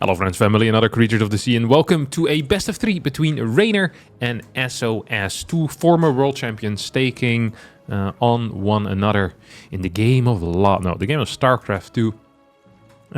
Hello friends, family and other creatures of the sea, and welcome to a best of 3 between Reynor and sOs, two former world champions staking on one another in the game of the game of StarCraft 2.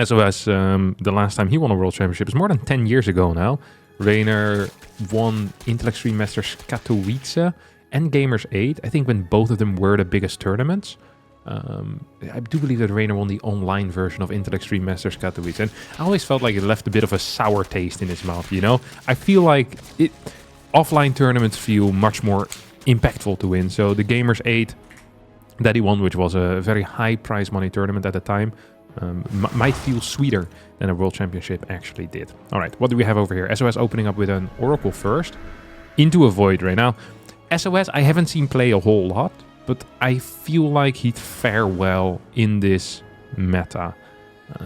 sOs, the last time he won a world championship is more than 10 years ago now. Reynor won Intel Extreme Masters Katowice and Gamers 8, I think when both of them were the biggest tournaments. I do believe that Reynor won the online version of Intel Extreme Masters Katowice, and I always felt like it left a bit of a sour taste in his mouth, you know? I feel like offline tournaments feel much more impactful to win, so the Gamers 8 that he won, which was a very high prize money tournament at the time, might feel sweeter than a world championship actually did. Alright, what do we have over here? sOs opening up with an Oracle first, into a Void Ray. Now, sOs I haven't seen play a whole lot, but I feel like he'd fare well in this meta.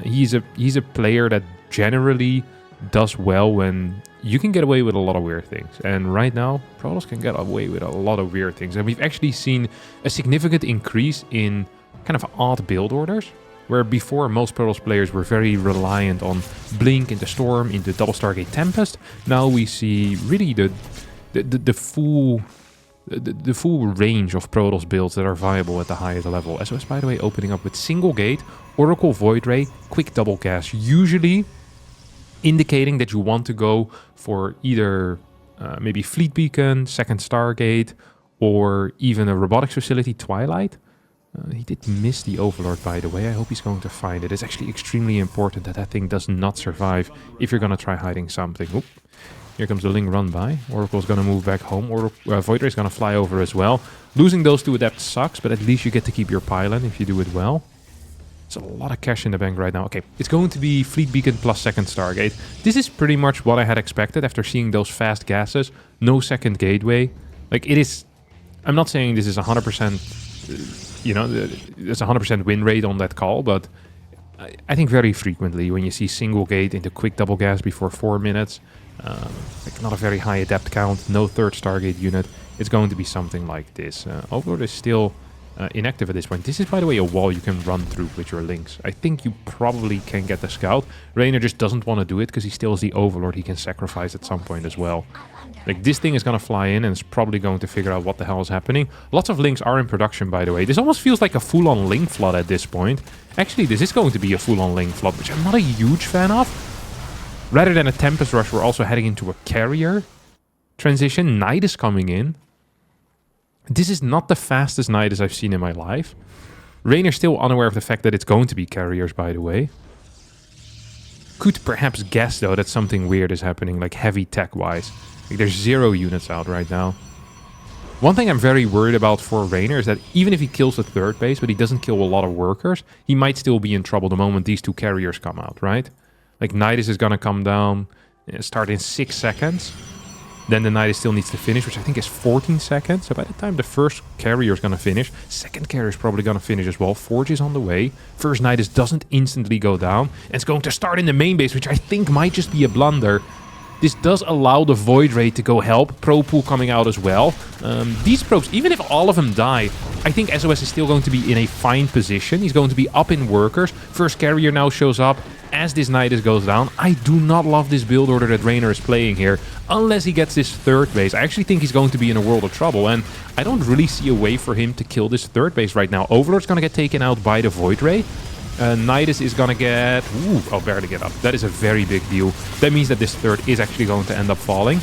He's a player that generally does well when you can get away with a lot of weird things. And right now, Protoss can get away with a lot of weird things. And we've actually seen a significant increase in kind of odd build orders, where before most Protoss players were very reliant on Blink into Storm, into Double Stargate Tempest. Now we see really the full range of Protoss builds that are viable at the highest level. sOs, by the way, opening up with single gate, Oracle Void Ray, quick double cast, usually indicating that you want to go for either maybe Fleet Beacon, second Stargate, or even a robotics facility, Twilight. He did miss the Overlord, by the way. I hope he's going to find it. It's actually extremely important that that thing does not survive if you're going to try hiding something. Oop. Here comes the Ling run by. Oracle's going to move back home. Void Ray's going to fly over as well. Losing those two adepts sucks, but at least you get to keep your pylon if you do it well. There's a lot of cash in the bank right now. Okay, it's going to be Fleet Beacon plus second Stargate. This is pretty much what I had expected after seeing those fast gases. No second gateway. Like, it is... I'm not saying this is 100%... you know, there's a 100% win rate on that call, but I think very frequently when you see single gate into quick double gas before 4 minutes... like not a very high adept count, no third Stargate unit, it's going to be something like this. Overlord is still inactive at this point. This is, by the way, a wall you can run through with your links. I think you probably can get the scout. Reynor just doesn't want to do it because he still is the Overlord he can sacrifice at some point as well. Like, this thing is going to fly in and it's probably going to figure out what the hell is happening. Lots of links are in production, by the way. This almost feels like a full-on link flood at this point. Actually, this is going to be a full-on link flood, which I'm not a huge fan of. Rather than a Tempest Rush, we're also heading into a carrier transition. Night is coming in. This is not the fastest Night as I've seen in my life. Reynor's still unaware of the fact that it's going to be carriers, by the way. Could perhaps guess, though, that something weird is happening, like heavy tech-wise. Like, there's 0 units out right now. One thing I'm very worried about for Reynor is that even if he kills the third base, but he doesn't kill a lot of workers, he might still be in trouble the moment these two carriers come out, right? Like, Nidus is going to come down, start in 6 seconds. Then the Nidus still needs to finish, which I think is 14 seconds. So by the time the first carrier is going to finish, second carrier is probably going to finish as well. Forge is on the way. First Nidus doesn't instantly go down. And it's going to start in the main base, which I think might just be a blunder. This does allow the Void Ray to go help. Pro Pool coming out as well. These probes, even if all of them die, I think sOs is still going to be in a fine position. He's going to be up in workers. First carrier now shows up as this Nidus goes down. I do not love this build order that Reynor is playing here, unless he gets this third base. I actually think he's going to be in a world of trouble, and I don't really see a way for him to kill this third base right now. Overlord's going to get taken out by the Void Ray. Nidus is going to get... Ooh, I'll barely get up. That is a very big deal. That means that this third is actually going to end up falling.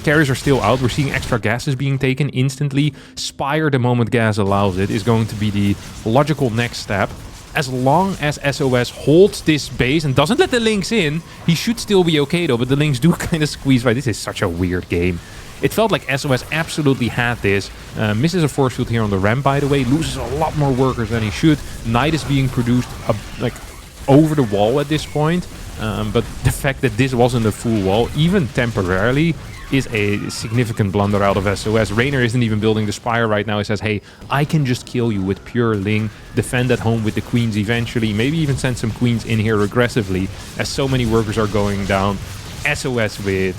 Carriers are still out. We're seeing extra gases being taken instantly. Spire, the moment gas allows it, is going to be the logical next step. As long as sOs holds this base and doesn't let the links in, he should still be okay though, but the links do kind of squeeze by. This is such a weird game. It felt like sOs absolutely had this. Misses a force field here on the ramp, by the way. Loses a lot more workers than he should. Night is being produced like over the wall at this point. But the fact that this wasn't a full wall, even temporarily, is a significant blunder out of sOs. Reynor isn't even building the Spire right now. He says, hey, I can just kill you with pure Ling, defend at home with the Queens eventually, maybe even send some Queens in here aggressively, as so many workers are going down. sOs with,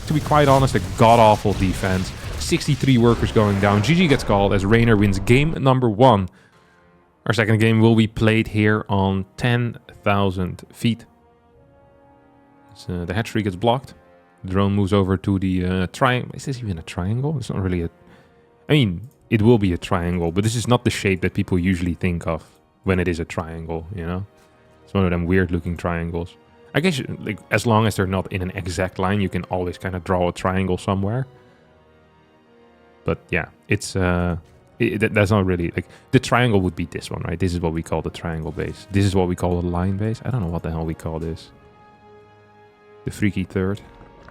to be quite honest, a god-awful defense. 63 workers going down. GG gets called as Reynor wins game number 1. Our second game will be played here on 10,000 feet. So the hatchery gets blocked. The drone moves over to the triangle. Is this even a triangle? It's not really a... I mean, it will be a triangle, but this is not the shape that people usually think of when it is a triangle, you know? It's one of them weird-looking triangles. I guess, like, as long as they're not in an exact line, you can always kind of draw a triangle somewhere. But yeah, it's... that's not really... Like, the triangle would be this one, right? This is what we call the triangle base. This is what we call a line base. I don't know what the hell we call this. The freaky third.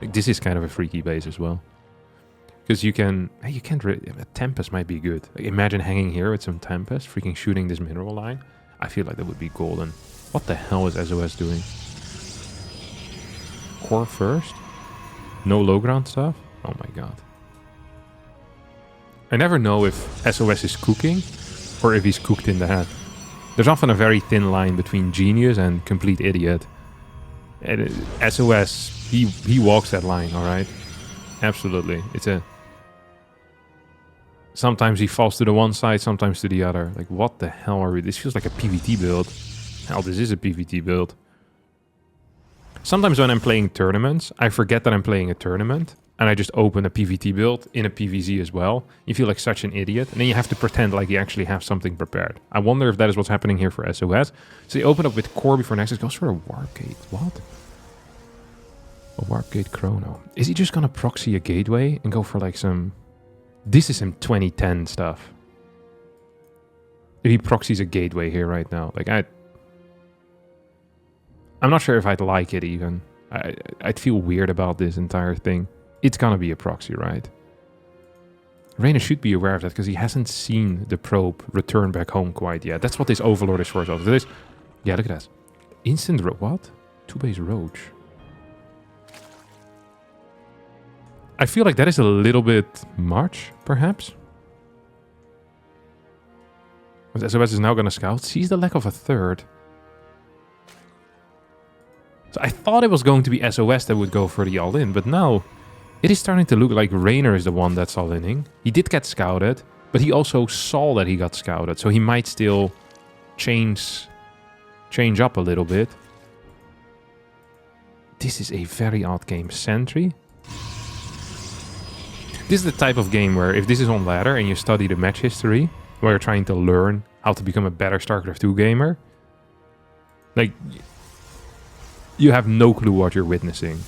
Like, this is kind of a freaky base as well. Because you can... You can't really... A Tempest might be good. Like, imagine hanging here with some Tempest, freaking shooting this mineral line. I feel like that would be golden. What the hell is SOS doing? Core first? No low ground stuff? Oh my god. I never know if SOS is cooking or if he's cooked in the head. There's often a very thin line between genius and complete idiot. And SOS, he walks that line, alright? Absolutely. It's a... Sometimes he falls to the one side, sometimes to the other. Like, what the hell are we... This feels like a PvT build. Hell, this is a PvT build. Sometimes when I'm playing tournaments, I forget that I'm playing a tournament. And I just open a PvT build in a PvZ as well. You feel like such an idiot. And then you have to pretend like you actually have something prepared. I wonder if that is what's happening here for SOS. So they open up with core before Nexus. Goes for a warp gate. What? A warp gate chrono. Is he just gonna proxy a gateway and go for like some... This is some 2010 stuff. If he proxies a gateway here right now. Like, I'm not sure if I'd like it even. I'd feel weird about this entire thing. It's gonna be a proxy, right? Reynor should be aware of that because he hasn't seen the probe return back home quite yet. That's what this Overlord is for. So this, yeah, look at that. Instant what? 2-base Roach. I feel like that is a little bit much, perhaps. SOS is now gonna scout. Sees the lack of a third. So I thought it was going to be SOS that would go for the all-in, but now it is starting to look like Reynor is the one that's all-inning. He did get scouted, but he also saw that he got scouted, so he might still change up a little bit. This is a very odd game. Sentry. This is the type of game where if this is on ladder and you study the match history, where you're trying to learn how to become a better StarCraft 2 gamer, like... You have no clue what you're witnessing.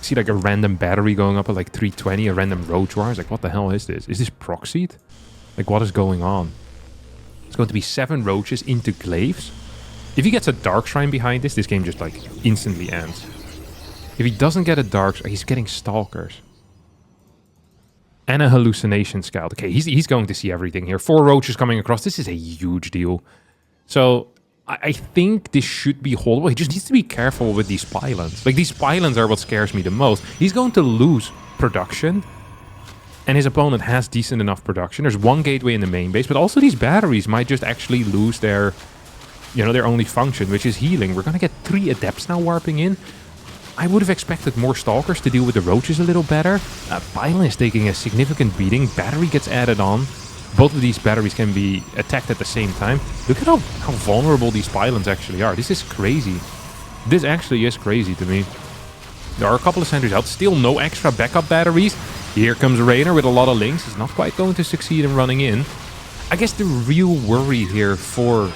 See like a random battery going up at like 320, a random roach war. It's like, what the hell is this? Is this proxied? Like, what is going on? It's going to be 7 roaches into glaives. If he gets a Dark Shrine behind this game just like instantly ends. If he doesn't get a Dark Shrine, he's getting Stalkers. And a Hallucination Scout. Okay, he's going to see everything here. 4 roaches coming across. This is a huge deal. So... I think this should be holdable. He just needs to be careful with these pylons. Like, these pylons are what scares me the most. He's going to lose production. And his opponent has decent enough production. There's 1 gateway in the main base. But also these batteries might just actually lose their... You know, their only function, which is healing. We're going to get 3 Adepts now warping in. I would have expected more Stalkers to deal with the roaches a little better. Pylon is taking a significant beating. Battery gets added on. Both of these batteries can be attacked at the same time. Look at how vulnerable these pylons actually are. This is crazy. This actually is crazy to me. There are a couple of sentries out. Still no extra backup batteries. Here comes Reynor with a lot of links. He's not quite going to succeed in running in. I guess the real worry here for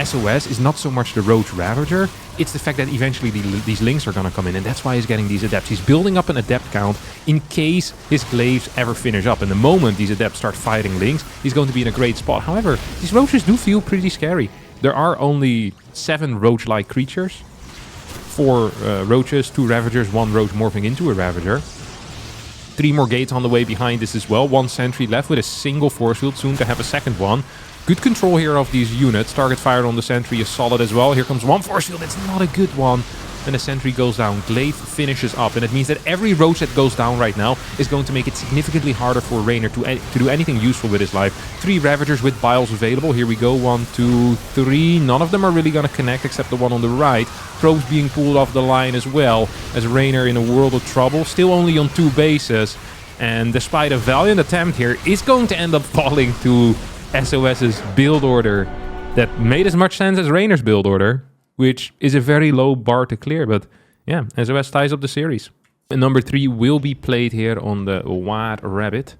SOS is not so much the Roach Ravager. It's the fact that eventually these links are going to come in, and that's why he's getting these Adepts. He's building up an Adept count in case his Glaives ever finish up. And the moment these Adepts start fighting links, he's going to be in a great spot. However, these Roaches do feel pretty scary. There are only 7 Roach-like creatures. 4 Roaches, 2 Ravagers, 1 Roach morphing into a Ravager. 3 more gates on the way behind this as well. 1 sentry left with a single force field, soon to have a second one. Good control here of these units. Target fire on the sentry is solid as well. Here comes 1 force field. It's not a good one. And the sentry goes down. Glaive finishes up. And it means that every roach that goes down right now is going to make it significantly harder for Reynor to do anything useful with his life. 3 Ravagers with Biles available. Here we go. 1, 2, 3. None of them are really going to connect except the one on the right. Probes being pulled off the line as well. As Reynor in a world of trouble. Still only on 2 bases. And despite a valiant attempt here, is going to end up falling to SOS's build order that made as much sense as Reynor's build order, which is a very low bar to clear, but yeah, SOS ties up the series. And number 3 will be played here on the White Rabbit.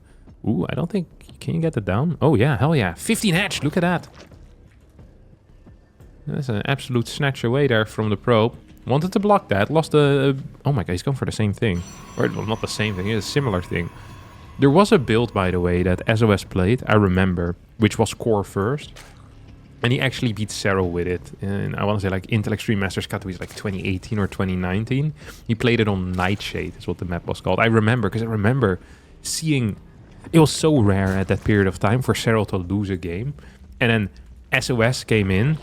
Ooh, I don't think... Can you get it down? Oh, yeah, hell yeah. 15 hatch, look at that. That's an absolute snatch away there from the probe. Wanted to block that, lost a... Oh my god, he's going for the same thing. Or, well, not the same thing, it's a similar thing. There was a build, by the way, that SOS played, I remember, which was core first. And he actually beat Cero with it. And I want to say like Intel Extreme Masters Katowice like 2018 or 2019. He played it on Nightshade, is what the map was called. I remember, because I remember seeing... It was so rare at that period of time for Cero to lose a game. And then SOS came in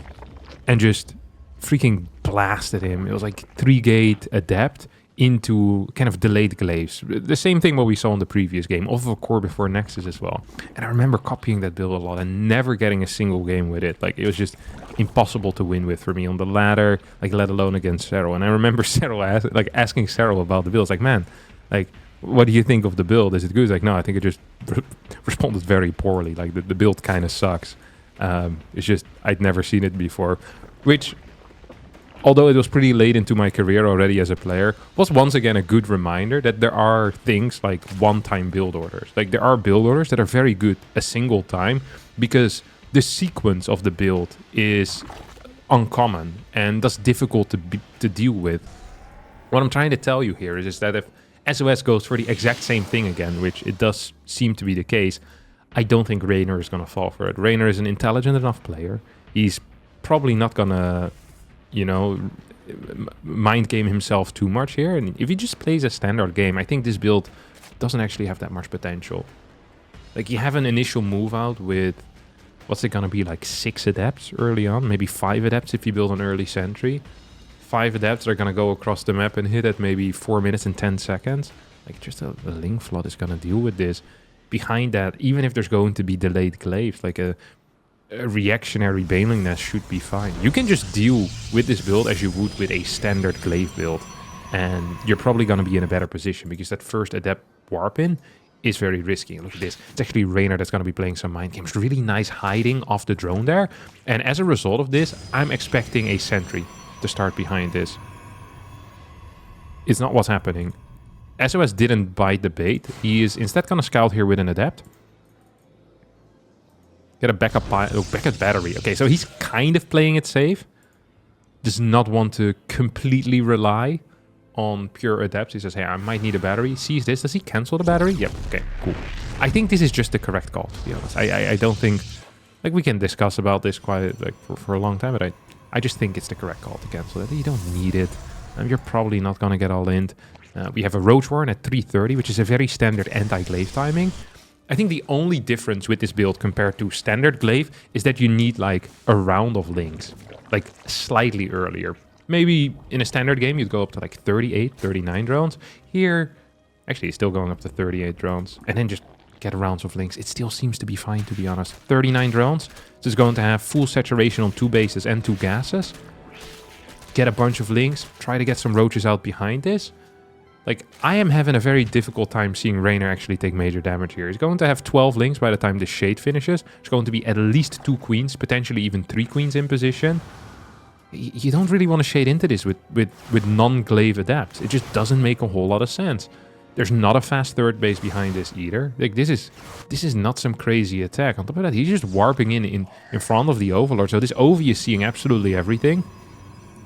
and just freaking blasted him. It was like 3-gate Adept into kind of delayed glaives. The same thing what we saw in the previous game, off of a core before Nexus as well. And I remember copying that build a lot and never getting a single game with it. Like, it was just impossible to win with for me on the ladder, like, let alone against Cero. And I remember Cero asking Cero about the build. It's like, man, like, what do you think of the build? Is it good? It's like, no, I think it just responded very poorly. Like, the build kind of sucks. It's just, I'd never seen it before. Which... although it was pretty late into my career already as a player, was once again a good reminder that there are things like one-time build orders. Like, there are build orders that are very good a single time because the sequence of the build is uncommon and thus difficult to deal with. What I'm trying to tell you here is that if SOS goes for the exact same thing again, which it does seem to be the case, I don't think Reynor is going to fall for it. Reynor is an intelligent enough player. He's probably not going to... you know, mind game himself too much here. And if he just plays a standard game, I think this build doesn't actually have that much potential. Like, you have an initial move out with, what's it gonna be, like 6 adepts early on? Maybe 5 adepts if you build an early sentry. 5 adepts are gonna go across the map and hit at maybe 4 minutes and 10 seconds. Like, just a link flood is gonna deal with this. Behind that, even if there's going to be delayed glaives, like a reactionary Baneling Nest should be fine. You can just deal with this build as you would with a standard glaive build, and you're probably going to be in a better position because that first adept warp in is very risky. Look at this. It's actually Reynor that's going to be playing some mind games. Really nice hiding off the drone there. And as a result of this, I'm expecting a sentry to start behind this. It's not what's happening. SOS didn't bite the bait. He is instead going to scout here with an adept. Get a backup battery. Okay, so he's kind of playing it safe. Does not want to completely rely on pure adepts. He says, hey, I might need a battery. Sees this. Does he cancel the battery? Yep. Okay, cool. I think this is just the correct call, to be honest. I don't think... Like, we can discuss about this quite like for a long time, but I just think it's the correct call to cancel it. You don't need it. You're probably not going to get all in. We have a Roach Warren at 330, which is a very standard anti-glaive timing. I think the only difference with this build compared to standard glaive is that you need like a round of links, like slightly earlier. Maybe in a standard game you'd go up to like 38, 39 drones. Here, actually it's still going up to 38 drones, and then just get rounds of links. It still seems to be fine, to be honest. 39 drones, so it's going to have full saturation on 2 bases and 2 gases. Get a bunch of links, try to get some roaches out behind this. Like, I am having a very difficult time seeing Reynor actually take major damage here. He's going to have 12 links by the time the shade finishes. There's going to be at least 2 queens, potentially even 3 queens in position. You don't really want to shade into this with non-glaive adapts. It just doesn't make a whole lot of sense. There's not a fast third base behind this either. Like, this is not some crazy attack. On top of that, he's just warping in front of the Overlord. So this OV is seeing absolutely everything.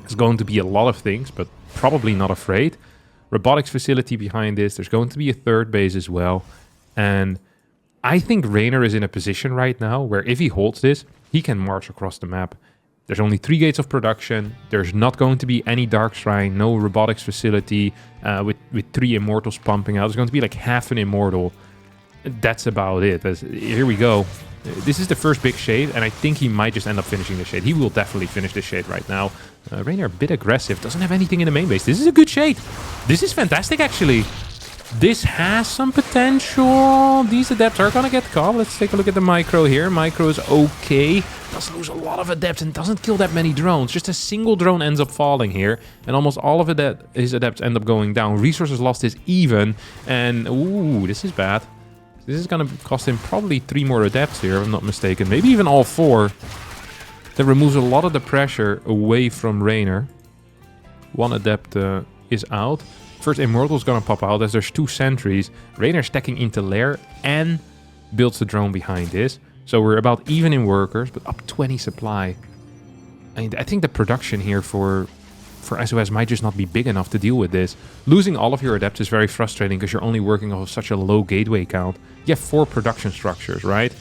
It's going to be a lot of things, but probably not afraid. Robotics facility behind this. There's going to be a third base as well. And I think Reynor is in a position right now where if he holds this, he can march across the map. There's only 3 gates of production. There's not going to be any Dark Shrine, no robotics facility with 3 immortals pumping out. There's going to be like half an immortal. That's about it. Here we go. This is the first big shade, and I think he might just end up finishing the shade. He will definitely finish the shade right now. Reynor a bit aggressive. Doesn't have anything in the main base. This is a good shade. This is fantastic, actually. This has some potential. These adepts are going to get caught. Let's take a look at the micro here. Micro is okay. Does lose a lot of adepts and doesn't kill that many drones. Just a single drone ends up falling here. And almost all of his adepts end up going down. Resources lost is even. And, ooh, this is bad. This is going to cost him probably 3 more adepts here, if I'm not mistaken. Maybe even all 4. That removes a lot of the pressure away from Reynor. 1 adept is out. First Immortal's gonna pop out as there's 2 sentries. Reynor stacking into lair and builds the drone behind this. So we're about even in workers, but up 20 supply. I think the production here for SOS might just not be big enough to deal with this. Losing all of your adepts is very frustrating because you're only working off of such a low gateway count. You have 4 production structures, right?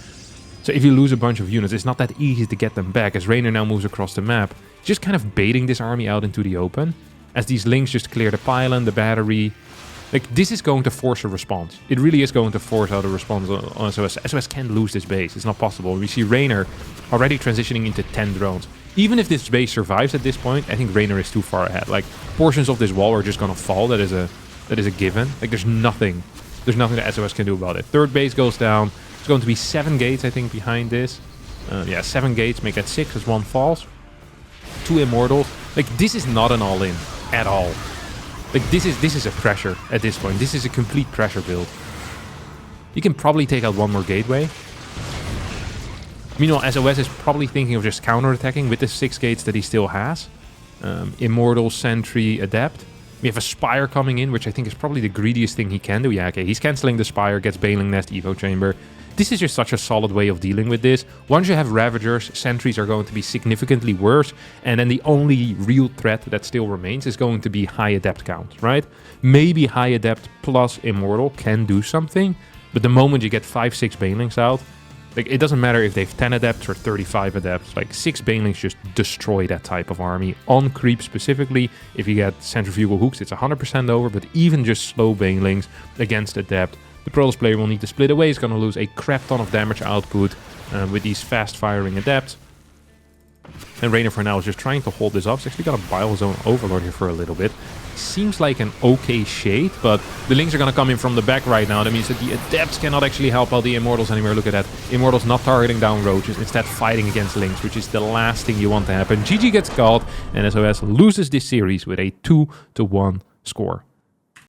So if you lose a bunch of units, it's not that easy to get them back. As Reynor now moves across the map, just kind of baiting this army out into the open. As these links just clear the pylon, the battery. Like, this is going to force a response. It really is going to force out a response on SOS. SOS can't lose this base. It's not possible. We see Reynor already transitioning into 10 drones. Even if this base survives at this point, I think Reynor is too far ahead. Like, portions of this wall are just gonna fall. That is a given. Like, there's nothing that SOS can do about it. Third base goes down. It's going to be 7 gates, I think, behind this. Yeah, 7 gates, make that 6 as 1 falls. 2 Immortals. Like, this is not an all-in at all. Like, this is a pressure at this point. This is a complete pressure build. You can probably take out 1 more gateway. Meanwhile, SOS is probably thinking of just counterattacking with the 6 gates that he still has. Immortal, Sentry, Adept. We have a Spire coming in, which I think is probably the greediest thing he can do. Yeah, okay, he's cancelling the Spire, gets Baling Nest, Evo Chamber. This is just such a solid way of dealing with this. Once you have Ravagers, Sentries are going to be significantly worse, and then the only real threat that still remains is going to be high Adept count, right? Maybe high Adept plus Immortal can do something, but the moment you get 5-6 Banelings out, like, it doesn't matter if they have 10 Adepts or 35 Adepts. Like, 6 Banelings just destroy that type of army. On creep specifically, if you get Centrifugal Hooks, it's 100% over, but even just slow Banelings against Adept, the Protoss player will need to split away. He's going to lose a crap ton of damage output with these fast-firing Adepts. And Reynor for now is just trying to hold this up. He's actually got a Bile Zone Overlord here for a little bit. Seems like an okay shade, but the links are going to come in from the back right now. That means that the Adepts cannot actually help out the Immortals anymore. Look at that. Immortals not targeting down Roaches, instead fighting against links, which is the last thing you want to happen. GG gets called, and SOS loses this series with a 2-1 score.